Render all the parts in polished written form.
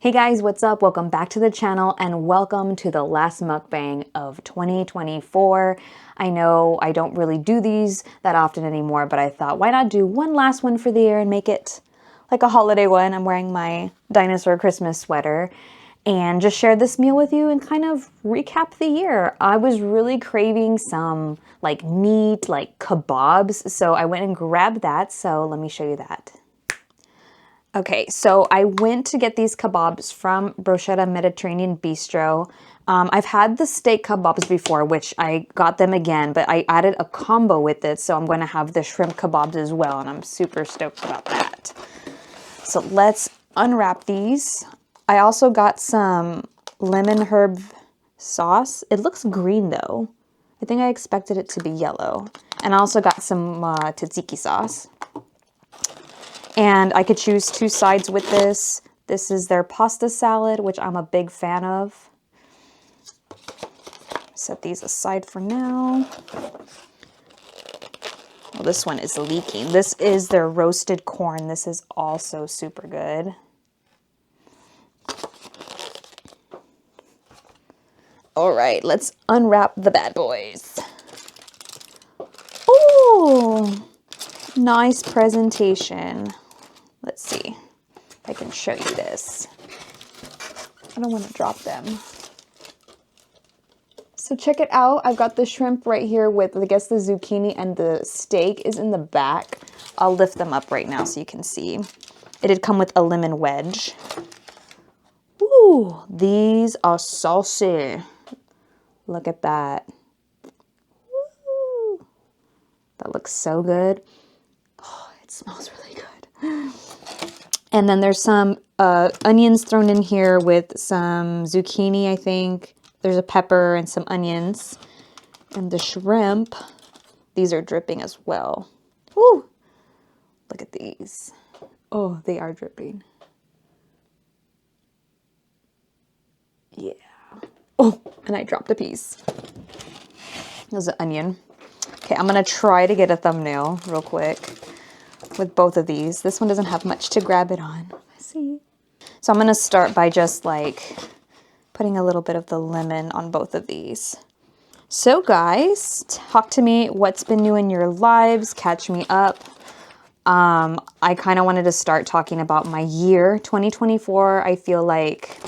Hey guys, what's up? Welcome back to the channel and welcome to the last mukbang of 2024. I know I don't really do these that often anymore, but I thought why not do one last one for the year and make it like a holiday one. I'm wearing my dinosaur Christmas sweater and just share this meal with you and kind of recap the year. I was really craving some like meat, like kebabs, so I went and grabbed that. So let me show you that. Okay, so I went to get these kebabs from Brocheta Mediterranean Bistro. I've had the steak kebabs before, which I got them again, but I added a combo with it, so I'm going to have the shrimp kebabs as well, and I'm super stoked about that. So let's unwrap these. I also got some lemon herb sauce. It looks green though. I think I expected it to be yellow. And I also got some tzatziki sauce. And I could choose two sides with this. This is their pasta salad, which I'm a big fan of. Set these aside for now. Well, this one is leaking. This is their roasted corn. This is also super good. All right, let's unwrap the bad boys. Oh, nice presentation. Let's see if I can show you this. I don't want to drop them. So check it out. I've got the shrimp right here with, I guess, the zucchini, and the steak is in the back. I'll lift them up right now so you can see. It did come with a lemon wedge. Ooh, these are saucy. Look at that. Woo. That looks so good. Oh, it smells really good. And then there's some onions thrown in here with some zucchini, I think. There's a pepper and some onions. And the shrimp, these are dripping as well. Woo! Look at these. Oh, they are dripping. Yeah. Oh, and I dropped a piece. There's an onion. Okay, I'm going to try to get a thumbnail real quick with both of these. This one doesn't have much to grab it on. Let's see. So I'm going to start by just like putting a little bit of the lemon on both of these. So guys, talk to me. What's been new in your lives? Catch me up. I kind of wanted to start talking about my year. 2024, I feel like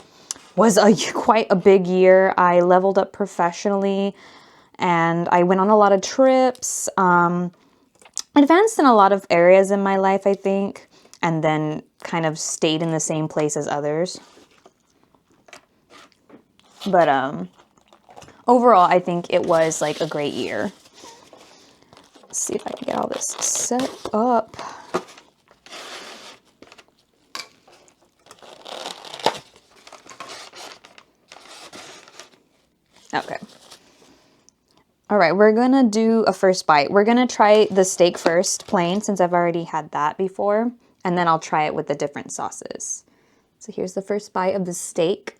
was quite a big year. I leveled up professionally and I went on a lot of trips. Advanced in a lot of areas in my life, I think, and then kind of stayed in the same place as others. But overall, I think it was like a great year. Let's see if I can get all this set up. Okay. All right, we're gonna do a first bite. We're gonna try the steak first, plain, since I've already had that before, and then I'll try it with the different sauces. So here's the first bite of the steak.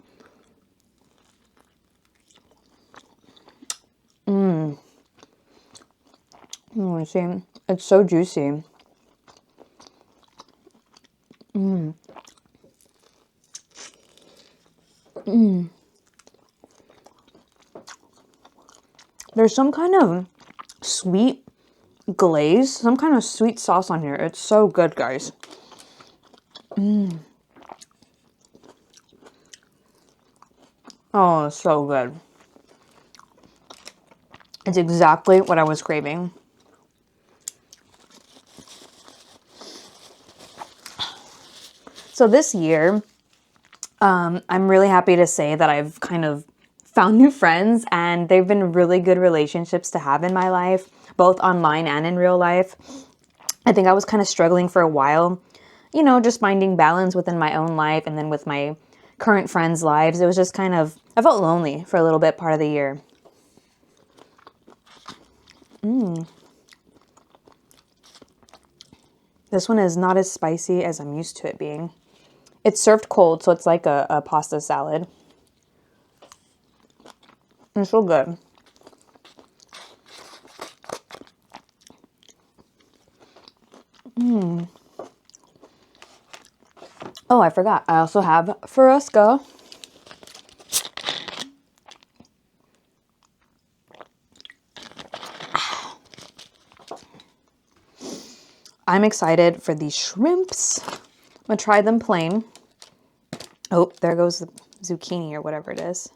Oh, see, it's so juicy. There's some kind of sweet glaze, some kind of sweet sauce on here. It's so good, guys. Oh, it's so good. It's exactly what I was craving. So this year, I'm really happy to say that I've kind of found new friends, and they've been really good relationships to have in my life, both online and in real life. I think I was kind of struggling for a while, you know, just finding balance within my own life and then with my current friends' lives. It was just kind of, I felt lonely for a little bit part of the year. This one is not as spicy as I'm used to it being. It's served cold, so it's like a pasta salad. It's so good. Oh, I forgot. I also have Fresca. I'm excited for these shrimps. I'm gonna try them plain. Oh, there goes the zucchini or whatever it is.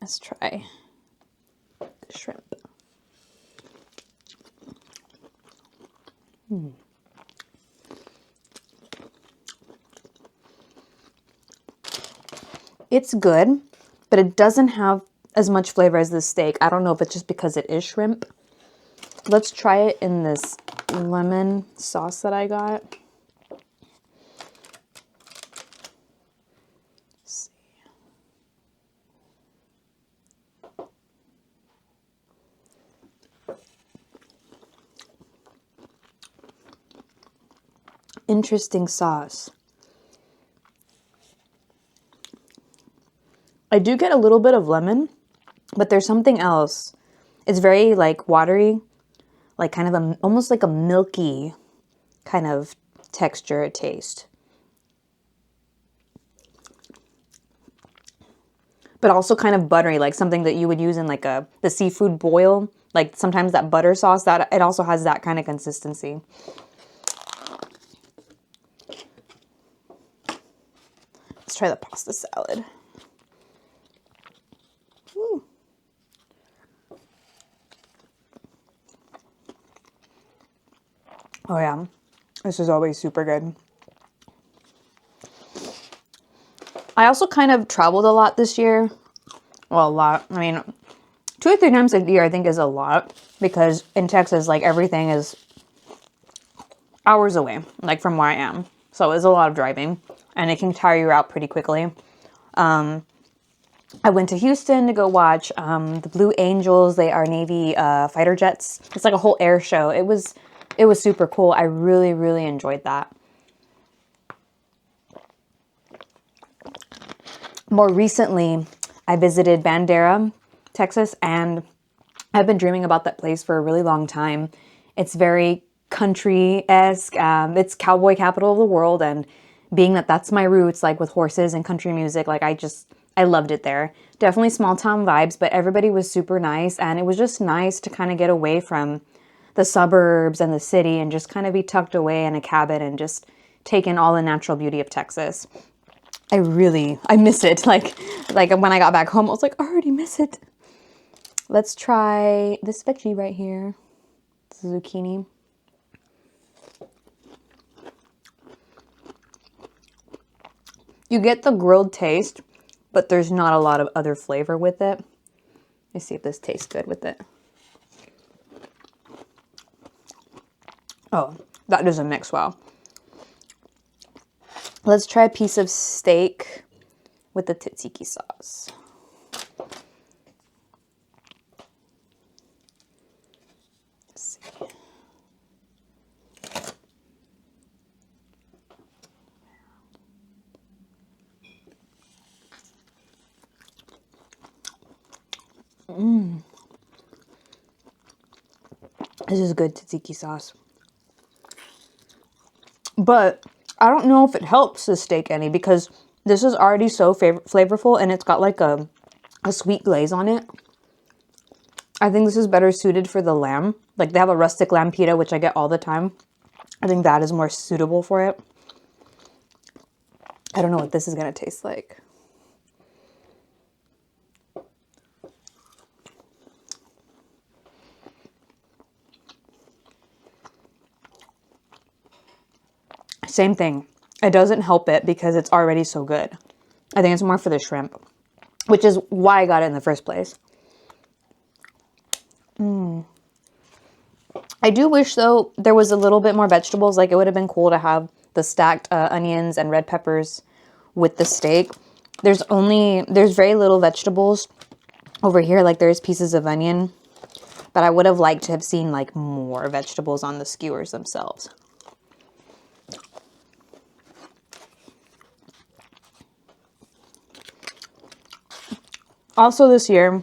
Let's try the shrimp. It's good, but it doesn't have as much flavor as the steak. I don't know if it's just because it is shrimp. Let's try it in this lemon sauce that I got. Let's see. Interesting sauce. I do get a little bit of lemon, but there's something else. It's very like watery, like kind of almost like a milky kind of texture taste. But also kind of buttery, like something that you would use in like the seafood boil. Like sometimes that butter sauce, that it also has that kind of consistency. Let's try the pasta salad. Ooh. Oh yeah, this is always super good. I also kind of traveled a lot this year. Well, a lot. I mean, 2 or 3 times a year I think is a lot because in Texas, like everything is hours away, like from where I am. So it's a lot of driving and it can tire you out pretty quickly. I went to Houston to go watch the Blue Angels. They are Navy fighter jets. It's like a whole air show. It was super cool. I really, really enjoyed that. More recently, I visited Bandera, Texas, and I've been dreaming about that place for a really long time. It's very country-esque. It's cowboy capital of the world, and being that that's my roots, like with horses and country music, like I loved it there. Definitely small town vibes, but everybody was super nice, and it was just nice to kind of get away from the suburbs and the city and just kind of be tucked away in a cabin and just take in all the natural beauty of Texas. I miss it. Like when I got back home, I was like, I already miss it. Let's try this veggie right here. This is zucchini. You get the grilled taste, but there's not a lot of other flavor with it. Let me see if this tastes good with it. Oh, that doesn't mix well. Let's try a piece of steak with the tzatziki sauce. Let's see. This is good tzatziki sauce. But I don't know if it helps the steak any because this is already so flavorful and it's got like a sweet glaze on it. I think this is better suited for the lamb. Like they have a rustic lamb pita, which I get all the time. I think that is more suitable for it. I don't know what this is going to taste like. Same thing. It doesn't help it because it's already so good. I think it's more for the shrimp, which is why I got it in the first place. I do wish, though, there was a little bit more vegetables. Like, it would have been cool to have the stacked onions and red peppers with the steak. There's very little vegetables over here. Like, there's pieces of onion, but I would have liked to have seen, like, more vegetables on the skewers themselves. Also this year,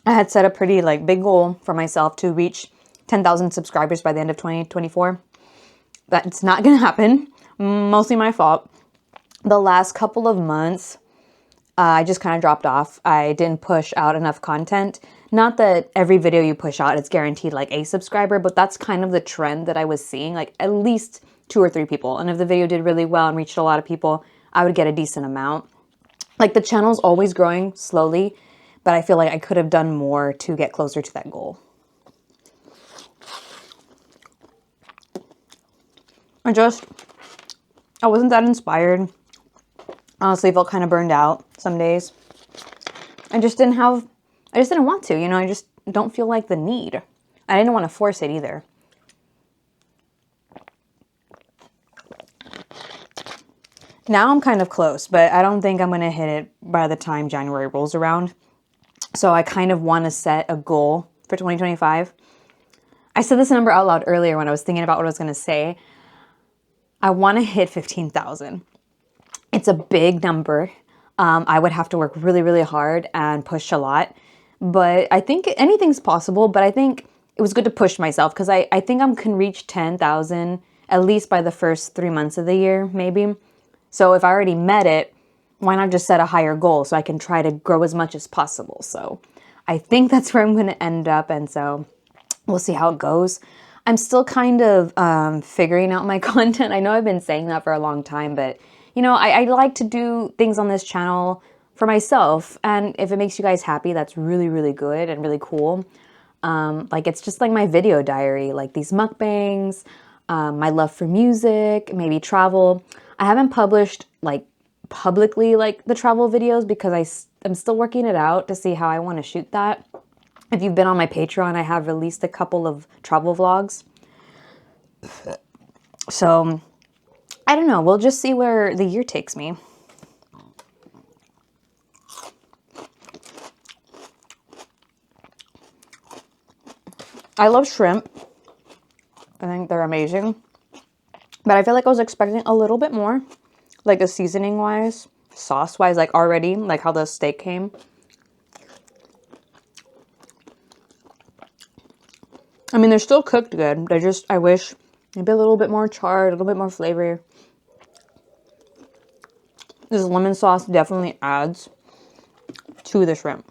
I had set a pretty like big goal for myself to reach 10,000 subscribers by the end of 2024. That's not going to happen, Mostly my fault. The last couple of months, I just kind of dropped off. I didn't push out enough content. Not that every video you push out, it's guaranteed like a subscriber, but that's kind of the trend that I was seeing, like at least 2 or 3 people. And if the video did really well and reached a lot of people, I would get a decent amount. Like the channel's always growing slowly, but I feel like I could have done more to get closer to that goal. I wasn't that inspired. Honestly, I felt kind of burned out some days. I just didn't want to, you know, I just don't feel like the need. I didn't want to force it either. Now I'm kind of close, but I don't think I'm going to hit it by the time January rolls around. So I kind of want to set a goal for 2025. I said this number out loud earlier when I was thinking about what I was going to say. I want to hit 15,000. It's a big number. I would have to work really, really hard and push a lot. But I think anything's possible. But I think it was good to push myself because I think I can reach 10,000 at least by the first 3 months of the year, maybe. So if I already met it, why not just set a higher goal so I can try to grow as much as possible? So I think that's where I'm going to end up. And so we'll see how it goes. I'm still kind of figuring out my content. I know I've been saying that for a long time, but you know, I like to do things on this channel for myself. And if it makes you guys happy, that's really, really good and really cool. Like it's just like my video diary, like these mukbangs, my love for music, maybe travel. I haven't published like publicly like the travel videos because I'm still working it out to see how I want to shoot that. If you've been on my Patreon, I have released a couple of travel vlogs. So I don't know. We'll just see where the year takes me. I love shrimp. I think they're amazing. But I feel like I was expecting a little bit more. Like a seasoning wise, sauce wise, like already, like how the steak came. I mean, they're still cooked good. I wish maybe a little bit more char, a little bit more flavor. This lemon sauce definitely adds to the shrimp.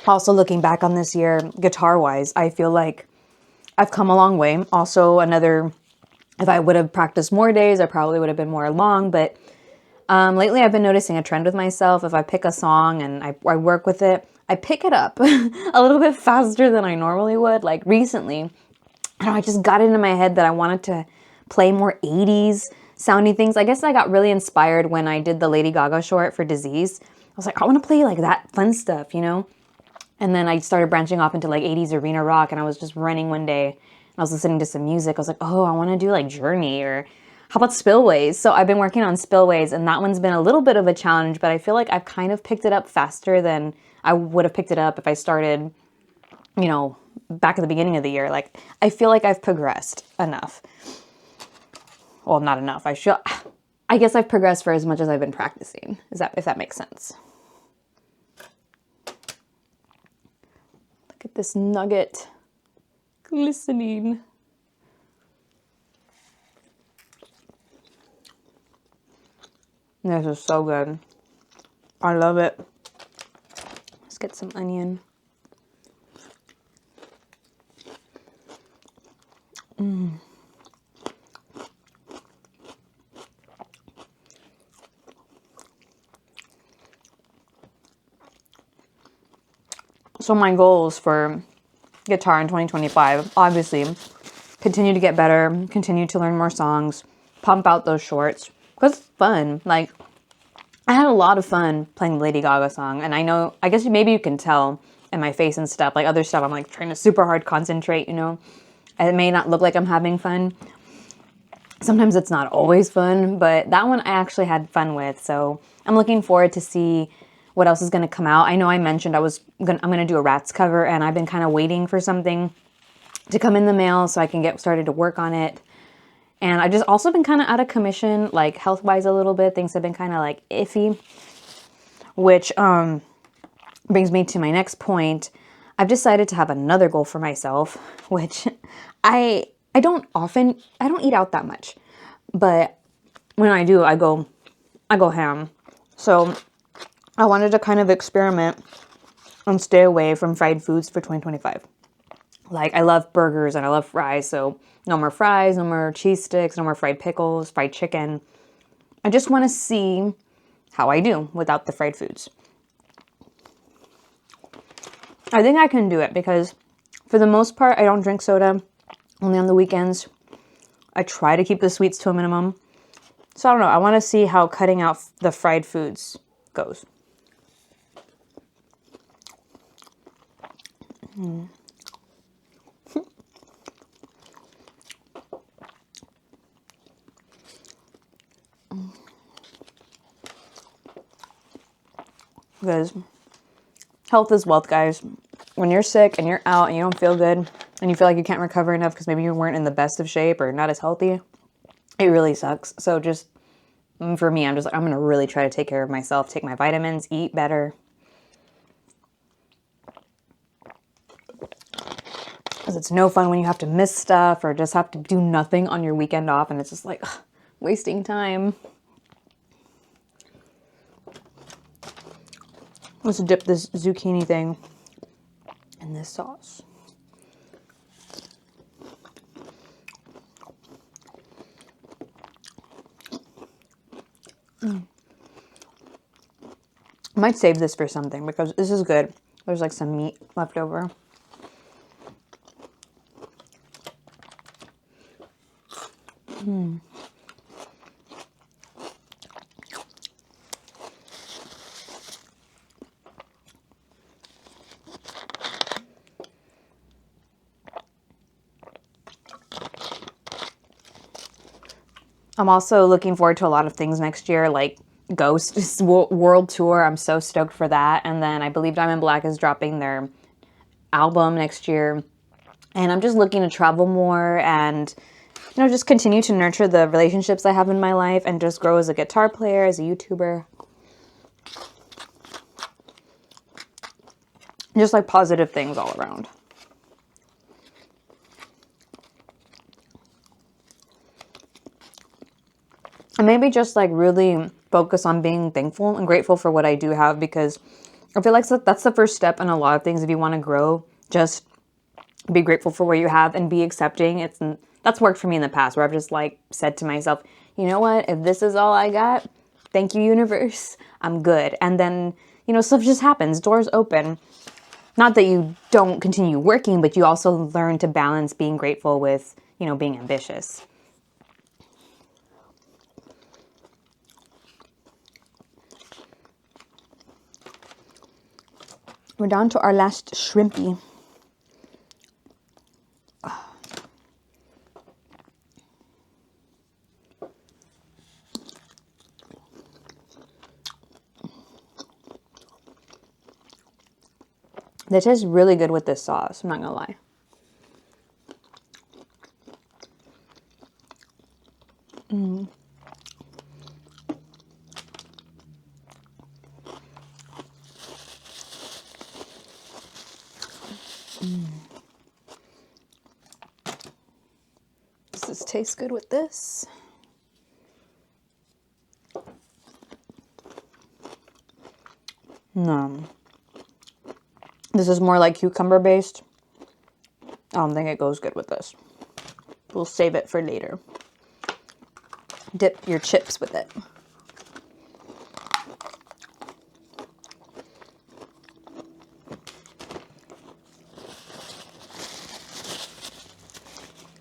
Also, looking back on this year, guitar-wise, I feel like I've come a long way. Also, if I would have practiced more days, I probably would have been more along. But lately, I've been noticing a trend with myself. If I pick a song and I work with it, I pick it up a little bit faster than I normally would. Like recently, I don't know, I just got it into my head that I wanted to play more 80s sounding things. I guess I got really inspired when I did the Lady Gaga short for Disease. I was like, I want to play like that fun stuff, you know? And then I started branching off into like 80s arena rock, and I was just running one day and I was listening to some music. I was like, oh, I want to do like Journey, or how about Spillways? So I've been working on Spillways, and that one's been a little bit of a challenge, but I feel like I've kind of picked it up faster than I would have picked it up if I started, you know, back at the beginning of the year. Like, I feel like I've progressed enough. Well, not enough. I guess I've progressed for as much as I've been practicing. If that makes sense. Look at this nugget glistening. This is so good. I love it. Let's get some onion. So my goals for guitar in 2025, obviously, continue to get better, continue to learn more songs, pump out those shorts, because it's fun. Like, I had a lot of fun playing the Lady Gaga song, and I guess maybe you can tell in my face and stuff, like other stuff, I'm like trying to super hard concentrate, you know? It may not look like I'm having fun. Sometimes it's not always fun, but that one I actually had fun with, so I'm looking forward to see what else is going to come out. I know I mentioned I'm going to do a Rats cover, and I've been kind of waiting for something to come in the mail so I can get started to work on it. And I just also been kind of out of commission, like health-wise a little bit. Things have been kind of like iffy, which brings me to my next point. I've decided to have another goal for myself, which I don't eat out that much, but when I do, I go ham. So I wanted to kind of experiment and stay away from fried foods for 2025. Like, I love burgers and I love fries, so no more fries, no more cheese sticks, no more fried pickles, fried chicken. I just want to see how I do without the fried foods. I think I can do it because for the most part, I don't drink soda, only on the weekends. I try to keep the sweets to a minimum. So I don't know, I want to see how cutting out the fried foods goes. Because health is wealth, guys. When you're sick and you're out and you don't feel good and you feel like you can't recover enough because maybe you weren't in the best of shape or not as healthy, it really sucks. So just for me, I'm just like, I'm going to really try to take care of myself, take my vitamins, eat better. Because it's no fun when you have to miss stuff or just have to do nothing on your weekend off and it's just like wasting time. Let's dip this zucchini thing in this sauce. I might save this for something because this is good. There's like some meat left over. I'm also looking forward to a lot of things next year, like Ghost World Tour. I'm so stoked for that. And then I believe Diamond Black is dropping their album next year. And I'm just looking to travel more and, you know, just continue to nurture the relationships I have in my life and just grow as a guitar player, as a YouTuber. Just like positive things all around. And maybe just like really focus on being thankful and grateful for what I do have, because I feel like that's the first step in a lot of things. If you want to grow, just be grateful for what you have and be accepting. That's worked for me in the past, where I've just like said to myself, you know what, if this is all I got, thank you, universe, I'm good. And then, you know, stuff just happens, doors open. Not that you don't continue working, but you also learn to balance being grateful with, you know, being ambitious. We're down to our last shrimpy. That tastes really good with this sauce, I'm not gonna lie. Does this taste good with this? No. This is more like cucumber based. I don't think it goes good with this. We'll save it for later. Dip your chips with it.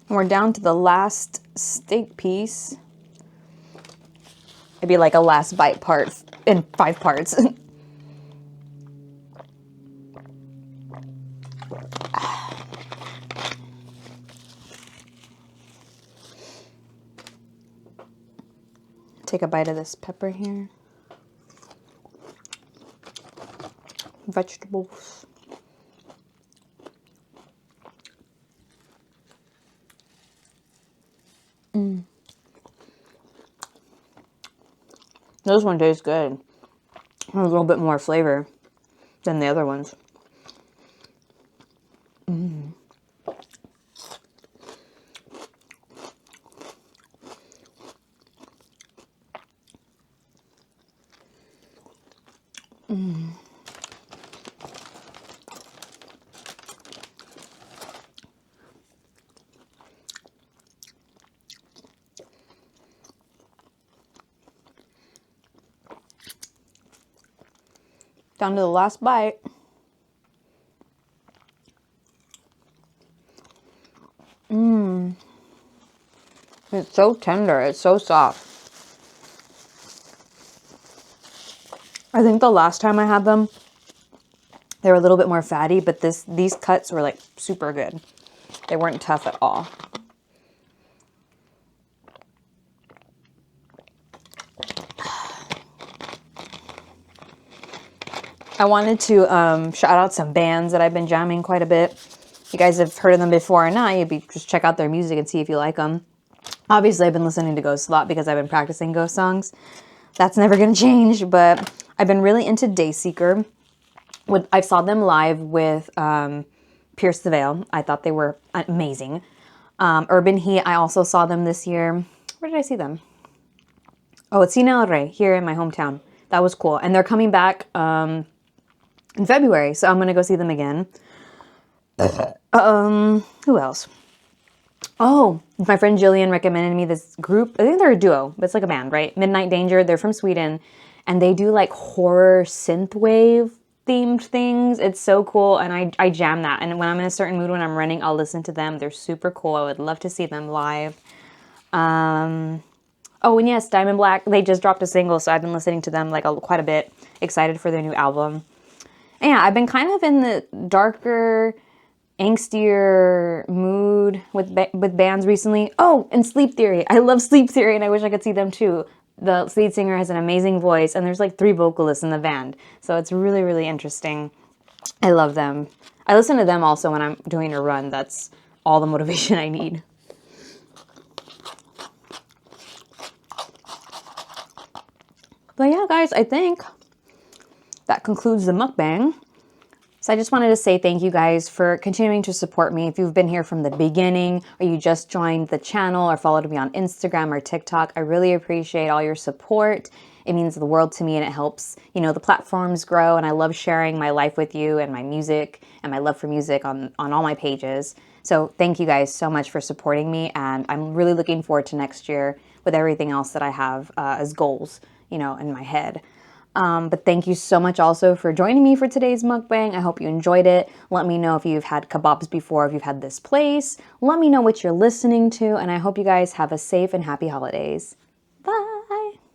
And we're down to the last steak piece. It'd be like a last bite part in 5 parts. Take a bite of this pepper here. Vegetables. This one tastes good. A little bit more flavor than the other ones. Down to the last bite. It's so tender. It's so soft. I think the last time I had them, they were a little bit more fatty, but these cuts were like super good. They weren't tough at all. I wanted to shout out some bands that I've been jamming quite a bit. You guys have heard of them before or not, just check out their music and see if you like them. Obviously, I've been listening to Ghost a lot because I've been practicing Ghost songs. That's never going to change, but I've been really into Dayseeker. I saw them live with Pierce the Veil. I thought they were amazing. Urban Heat, I also saw them this year. Where did I see them? Oh, at Cine El Rey, here in my hometown. That was cool. And they're coming back in February, so I'm going to go see them again. Who else? Oh, my friend Jillian recommended me this group. I think they're a duo, but it's like a band, right? Midnight Danger. They're from Sweden, and they do like horror synthwave themed things. It's so cool, and I jam that. And when I'm in a certain mood, when I'm running, I'll listen to them. They're super cool. I would love to see them live. Oh, and yes, Diamond Black. They just dropped a single, so I've been listening to them like quite a bit. Excited for their new album. And yeah, I've been kind of in the darker, angstier mood with bands recently. Oh, and Sleep Theory. I love Sleep Theory, and I wish I could see them too. The lead singer has an amazing voice, and there's like 3 vocalists in the band. So it's really, really interesting. I love them. I listen to them also when I'm doing a run. That's all the motivation I need. But yeah, guys, I think that concludes the mukbang. So I just wanted to say thank you guys for continuing to support me. If you've been here from the beginning, or you just joined the channel or followed me on Instagram or TikTok, I really appreciate all your support. It means the world to me, and it helps, the platforms grow. And I love sharing my life with you and my music and my love for music on all my pages. So thank you guys so much for supporting me. And I'm really looking forward to next year with everything else that I have as goals, in my head. But thank you so much also for joining me for today's mukbang. I hope you enjoyed it. Let me know if you've had kebabs before, if you've had this place. Let me know what you're listening to, and I hope you guys have a safe and happy holidays.